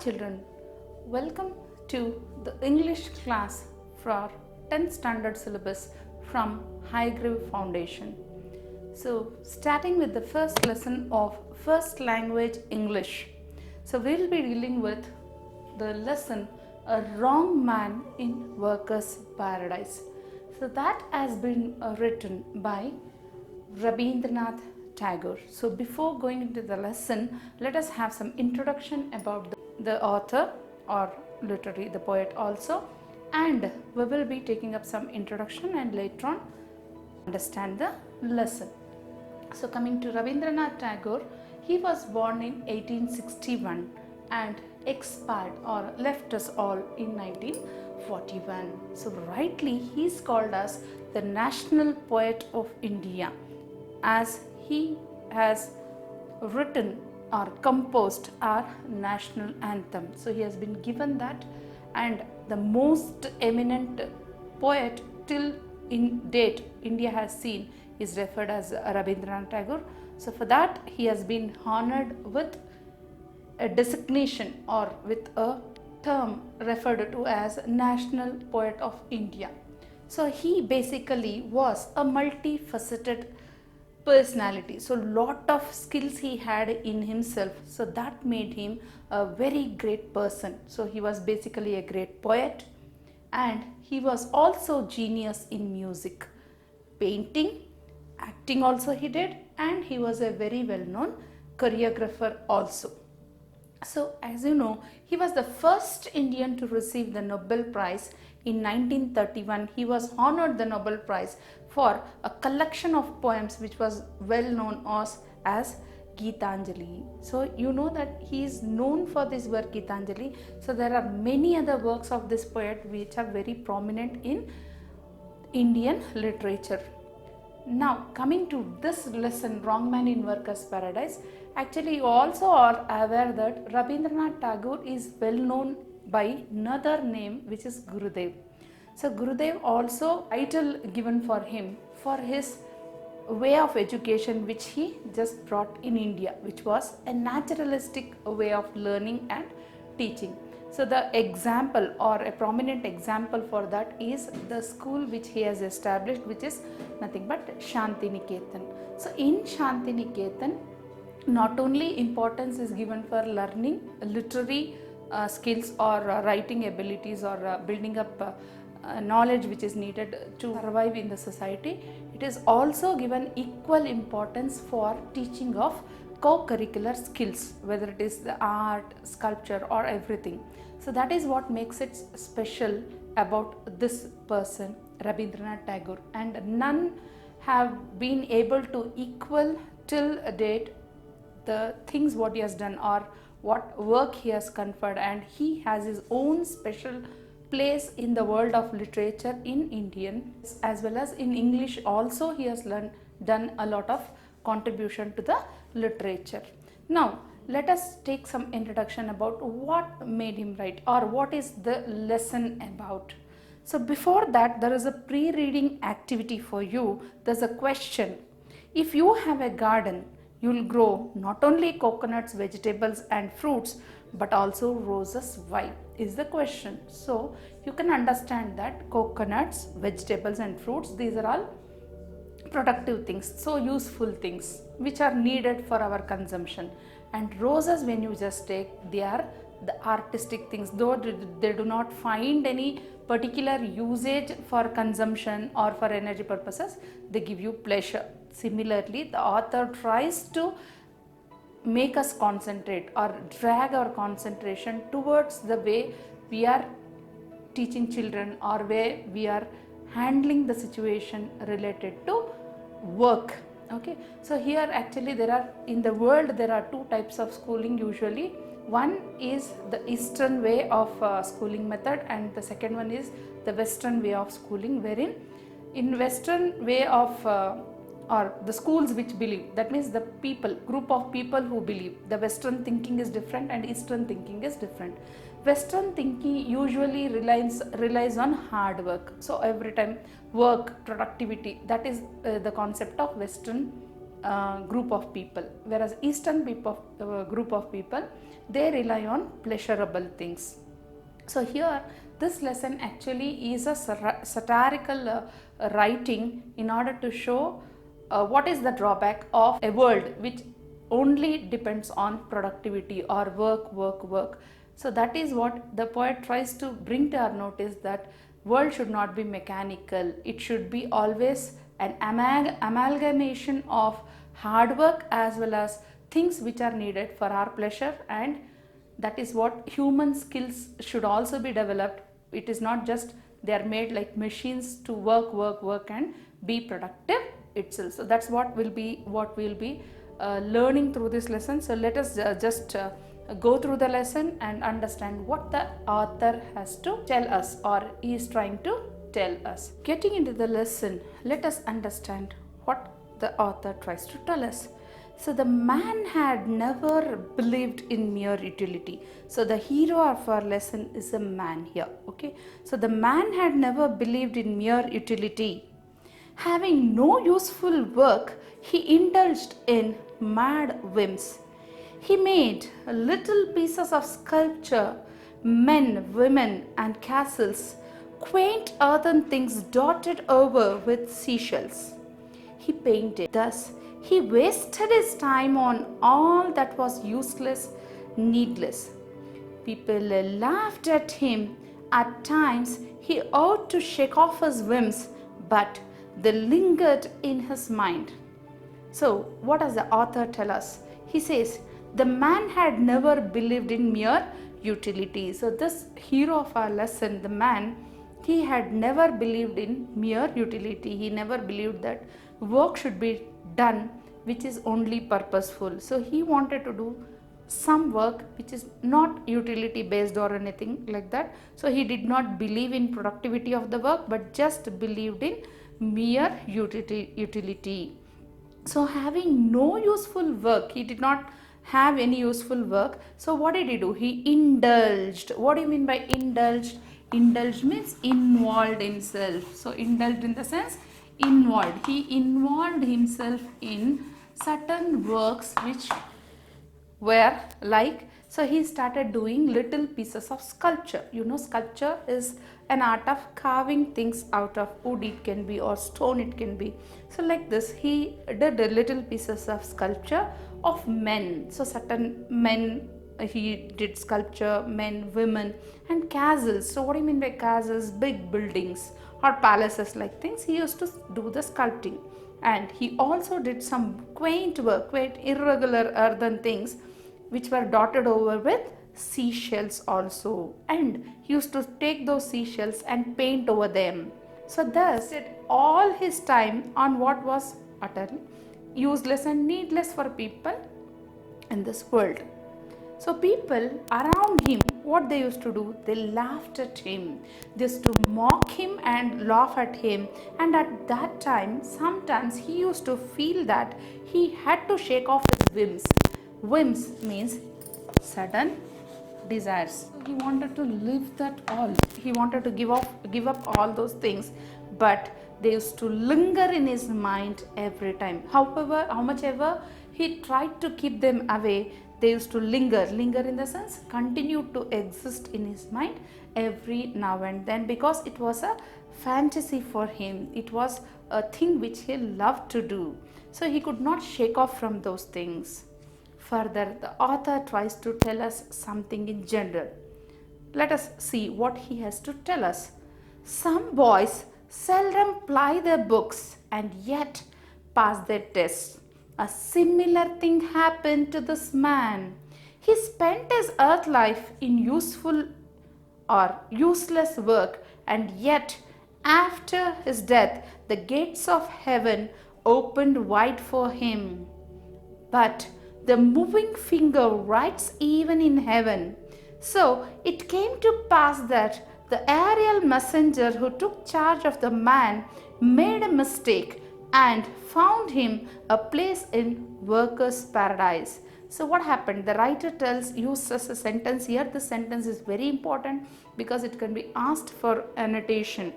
children, welcome to the English class for 10th standard syllabus from Hayagreev Foundation. So starting with the first lesson of first language English. So we will be dealing with the lesson A Wrong Man in Workers' Paradise. So that has been written by Rabindranath Tagore. So before going into the lesson, let us have some introduction about the author or literary, the poet also, and we will be taking up some introduction and later on understand the lesson. So coming to Rabindranath Tagore, he was born in 1861 and expired or left us all in 1941. So rightly he is called as the national poet of India, as he has written or composed our national anthem. So he has been given that, and the most eminent poet till in date India has seen is referred as Rabindranath Tagore. So for that he has been honored with a designation or with a term referred to as National Poet of India. So he basically was a multifaceted personality, so lot of skills he had in himself, so that made him a very great person. So he was basically a great poet, and he was also genius in music, painting, acting also he did, and he was a very well known choreographer also. So as you know, he was the first Indian to receive the Nobel Prize in 1931. He was honored the Nobel Prize for a collection of poems which was well known as Geetanjali. So you know that he is known for this work Geetanjali. So there are many other works of this poet which are very prominent in Indian literature. Now coming to this lesson, Wrong Man in Workers' Paradise, actually you also are aware that Rabindranath Tagore is well known by another name which is Gurudev. So Gurudev also title given for him for his way of education which he just brought in India, which was a naturalistic way of learning and teaching. So the example or a prominent example for that is the school which he has established, which is nothing but Shantiniketan. So in Shantiniketan, not only importance is given for learning literary skills or writing abilities or building up knowledge which is needed to survive in the society, it is also given equal importance for teaching of co-curricular skills, whether it is the art, sculpture or everything. So that is what makes it special about this person, Rabindranath Tagore, and none have been able to equal till date the things what he has done or what work he has conferred, and he has his own special place in the world of literature in Indian as well as in English also. He has done a lot of contribution to the literature. Now let us take some introduction about what made him write or what is the lesson about. So before that, there is a pre-reading activity for you. There's a question. If you have a garden, you will grow not only coconuts, vegetables and fruits, but also roses. Why is the question. So you can understand that coconuts, vegetables and fruits, these are all productive things, so useful things which are needed for our consumption. And roses, when you just take, they are the artistic things, though they do not find any particular usage for consumption or for energy purposes, they give you pleasure. Similarly, the author tries to make us concentrate or drag our concentration towards the way we are teaching children or way we are handling the situation related to work. Okay, so here actually there are in the world there are two types of schooling usually. One is the Eastern way of schooling method, and the second one is the Western way of schooling, wherein in Western way of or the schools which believe, that means the people, group of people who believe, the Western thinking is different and Eastern thinking is different. Western thinking usually relies on hard work. So every time work, productivity, that is the concept of Western group of people, whereas Eastern group of people, they rely on pleasurable things. So here this lesson actually is a satirical writing in order to show what is the drawback of a world which only depends on productivity or work. So that is what the poet tries to bring to our notice, that world should not be mechanical. It should be always an amalgamation of hard work as well as things which are needed for our pleasure, and that is what human skills should also be developed. It is not just they are made like machines to work and be productive itself. So that's what we'll be learning through this lesson. So let us just go through the lesson and understand what the author has to tell us, or is trying to tell us. Getting into the lesson, let us understand what the author tries to tell us. So the man had never believed in mere utility. So the hero of our lesson is a man here. Okay. So the man had never believed in mere utility. Having no useful work, he indulged in mad whims. He made little pieces of sculpture, men, women, and castles, quaint earthen things dotted over with seashells. He painted. Thus, he wasted his time on all that was useless, needless. People laughed at him. At times, he ought to shake off his whims, but they lingered in his mind. So, what does the author tell us? He says, the man had never believed in mere utility. So, this hero of our lesson, the man, he had never believed in mere utility. He never believed that work should be done which is only purposeful. So he wanted to do some work which is not utility based or anything like that. So he did not believe in productivity of the work, but just believed in mere utility. So having no useful work, he did not have any useful work. So what did he do? He indulged. What do you mean by indulged? Indulged means involved himself. So indulged in the sense involved. He involved himself in certain works which were like, so he started doing little pieces of sculpture. You know, sculpture is an art of carving things out of wood, it can be, or stone it can be. So like this, he did little pieces of sculpture of men. So certain men, he did sculpture, men, women, and castles. So what do you mean by castles? Big buildings or palaces like things. He used to do the sculpting. And he also did some quaint work, quite irregular earthen things which were dotted over with seashells also. And he used to take those seashells and paint over them. So thus did all his time on what was utterly useless and needless for people in this world. So people around him, what they used to do, they laughed at him. They used to mock him and laugh at him. And at that time, sometimes he used to feel that he had to shake off his whims. Whims means sudden desires. So he wanted to live that all. He wanted to give up all those things, but they used to linger in his mind every time. However, how much ever he tried to keep them away, they used to linger in the sense continue to exist in his mind every now and then, because it was a fantasy for him. It was a thing which he loved to do. So he could not shake off from those things. Further, the author tries to tell us something in general. Let us see what he has to tell us. Some boys seldom ply their books and yet pass their tests. A similar thing happened to this man. He spent his earth life in useful or useless work, and yet after his death the gates of heaven opened wide for him. But the moving finger writes even in heaven. So it came to pass that the aerial messenger who took charge of the man made a mistake and found him a place in workers' paradise. So what happened? The writer uses a sentence here. This sentence is very important because it can be asked for annotation.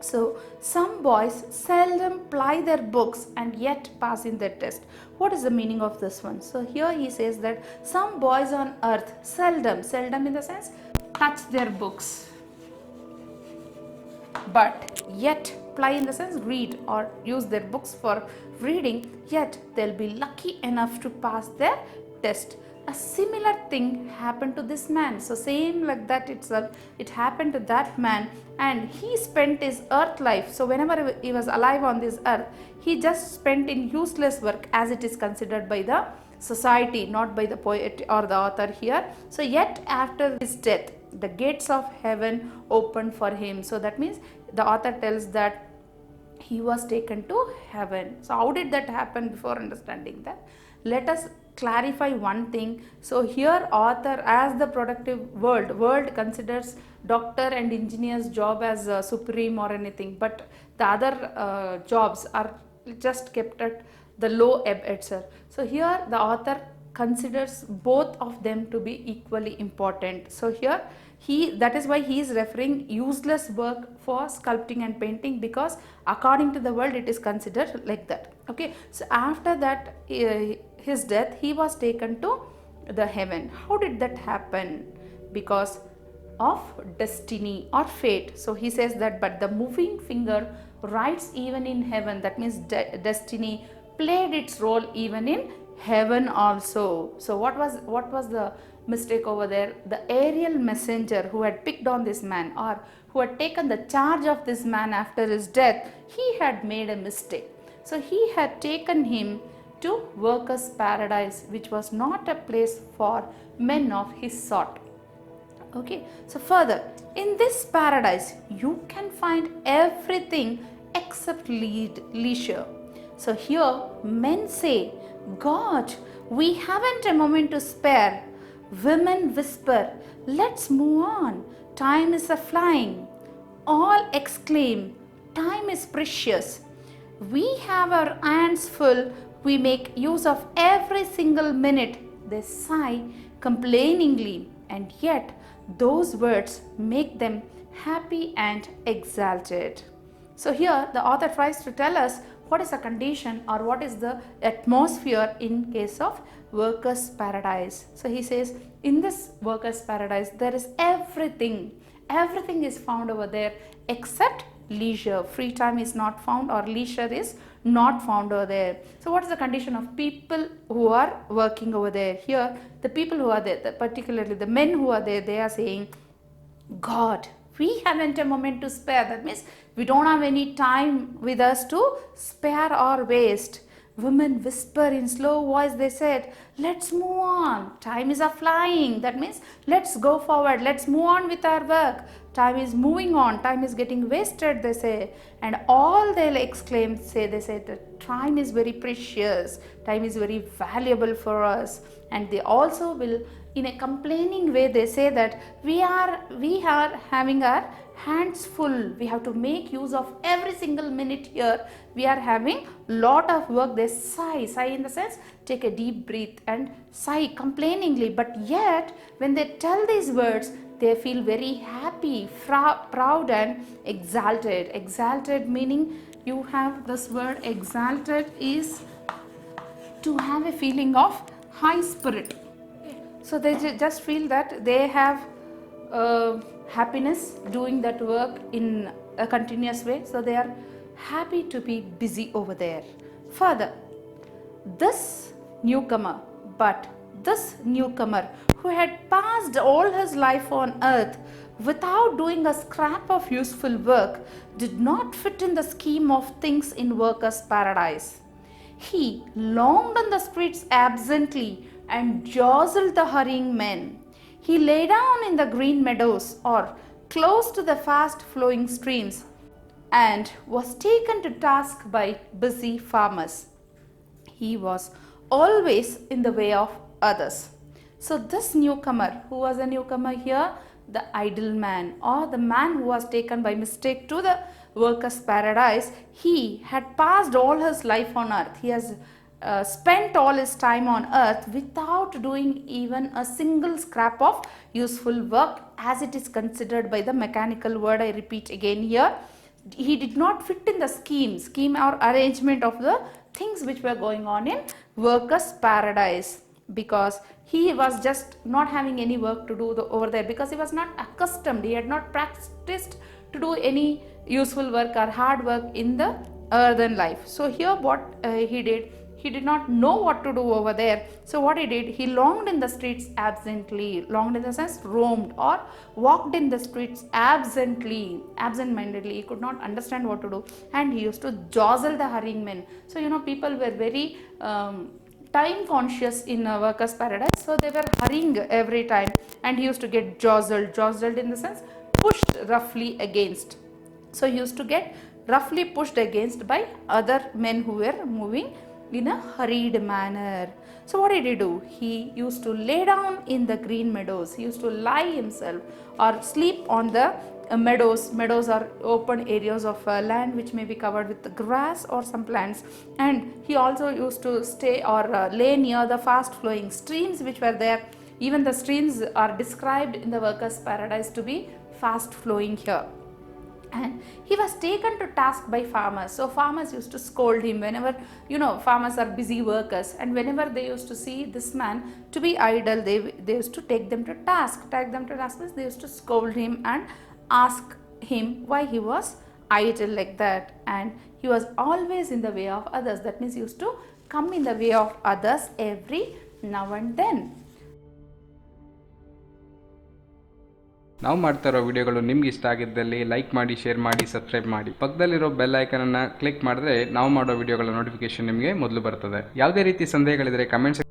So some boys seldom ply their books and yet pass in their test. What is the meaning of this one? So here he says that some boys on earth seldom in the sense touch their books, but yet ply in the sense read or use their books for reading, yet they'll be lucky enough to pass their test. A similar thing happened to this man. So same like that itself, it happened to that man, and he spent his earth life. So whenever he was alive on this earth, he just spent in useless work as it is considered by the society, not by the poet or the author here. So yet after his death, the gates of heaven opened for him. So that means the author tells that he was taken to heaven. So how did that happen? Before understanding that, let us clarify one thing. So here author, as the productive world considers doctor and engineer's job as supreme or anything, but the other jobs are just kept at the low ebb itself. So here the author considers both of them to be equally important. So here that is why he is referring useless work for sculpting and painting, because according to the world it is considered like that. Okay, so after that his death, he was taken to the heaven. How did that happen? Because of destiny or fate. So he says that, but the moving finger writes even in heaven. That means destiny played its role even in heaven also. So what was the mistake over there? The aerial messenger who had picked on this man, or who had taken the charge of this man after his death, he had made a mistake. So he had taken him to workers' paradise, which was not a place for men of his sort. Okay, so further, in this paradise you can find everything except leisure. So here men say, God, we haven't a moment to spare. Women whisper, let's move on, time is a flying. All exclaim, time is precious. We have our hands full, we make use of every single minute. They sigh complainingly, and yet those words make them happy and exalted. So here the author tries to tell us what is the condition or what is the atmosphere in case of workers' paradise. So he says, in this workers' paradise there is everything is found over there except leisure. Free time is not found, or leisure is not found over there. So what is the condition of people who are working over there? Here the people who are there, particularly the men who are there, they are saying, God, we haven't a moment to spare. That means we don't have any time with us to spare or waste. Women whisper in slow voice, they said, let's move on, time is a flying. That means let's go forward, let's move on with our work. Time is moving on, time is getting wasted, they say. And all they'll exclaim, they say that time is very precious, time is very valuable for us. And they also will, in a complaining way, they say that we are having our hands full, we have to make use of every single minute here, we are having lot of work. They sigh in the sense, take a deep breath and sigh complainingly, but yet when they tell these words, they feel very happy, proud and exalted. Exalted meaning, you have this word exalted is to have a feeling of high spirit. So they just feel that they have happiness doing that work in a continuous way. So they are happy to be busy over there. Further, this newcomer who had passed all his life on earth without doing a scrap of useful work did not fit in the scheme of things in workers' paradise. He longed on the streets absently and jostled the hurrying men. He lay down in the green meadows or close to the fast flowing streams and was taken to task by busy farmers. He was always in the way of others. So this newcomer, who was a newcomer here? The idle man, or the man who was taken by mistake to the workers' paradise. He had passed all his life on earth. He has spent all his time on earth without doing even a single scrap of useful work, as it is considered by the mechanical word. I repeat again here. he did not fit in the scheme or arrangement of the things which were going on in workers paradise, because he was just not having any work to do over there, because he was not accustomed, he had not practiced to do any useful work or hard work in the earthen life. So here what he did not know what to do over there. So what he did, he longed in the streets absently, longed in the sense roamed or walked in the streets absent-mindedly. He could not understand what to do, and he used to jostle the hurrying men. So people were very time conscious in workers paradise, so they were hurrying every time, and he used to get jostled in the sense pushed roughly against. So he used to get roughly pushed against by other men who were moving in a hurried manner. So what did he do? He used to lay down in the green meadows. He used to lie himself or sleep on the meadows. Meadows are open areas of land which may be covered with grass or some plants. And he also used to stay or lay near the fast flowing streams which were there. Even the streams are described in the workers' paradise to be fast flowing here. And he was taken to task by farmers. So farmers used to scold him whenever, farmers are busy workers, and whenever they used to see this man to be idle, they used to take them to task. Means they used to scold him and ask him why he was idle like that. And he was always in the way of others. That means he used to come in the way of others every now and then. ನಾವು ಮಾಡ್ತಾ ಇರೋ ವಿಡಿಯೋಗಳು ನಿಮ್ಗೆ ಇಷ್ಟ ಆಗಿದ್ದಲ್ಲಿ like ಮಾಡಿ, share ಮಾಡಿ, subscribe ಮಾಡಿ. ಪಕ್ಕದಲ್ಲಿರೋ ಬೆಲ್ ಐಕನನ್ನು ಕ್ಲಿಕ್ ಮಾಡಿದ್ರೆ ನಾವು ಮಾಡೋ ವಿಡಿಯೋಗಳ ನೋಟಿಫಿಕೇಶನ್ ನಿಮಗೆ ಮೊದಲು ಬರ್ತದೆ. ಯಾವುದೇ ರೀತಿ ಸಂದೇಹಗಳಿದ್ರೆ ಕಮೆಂಟ್ಸ್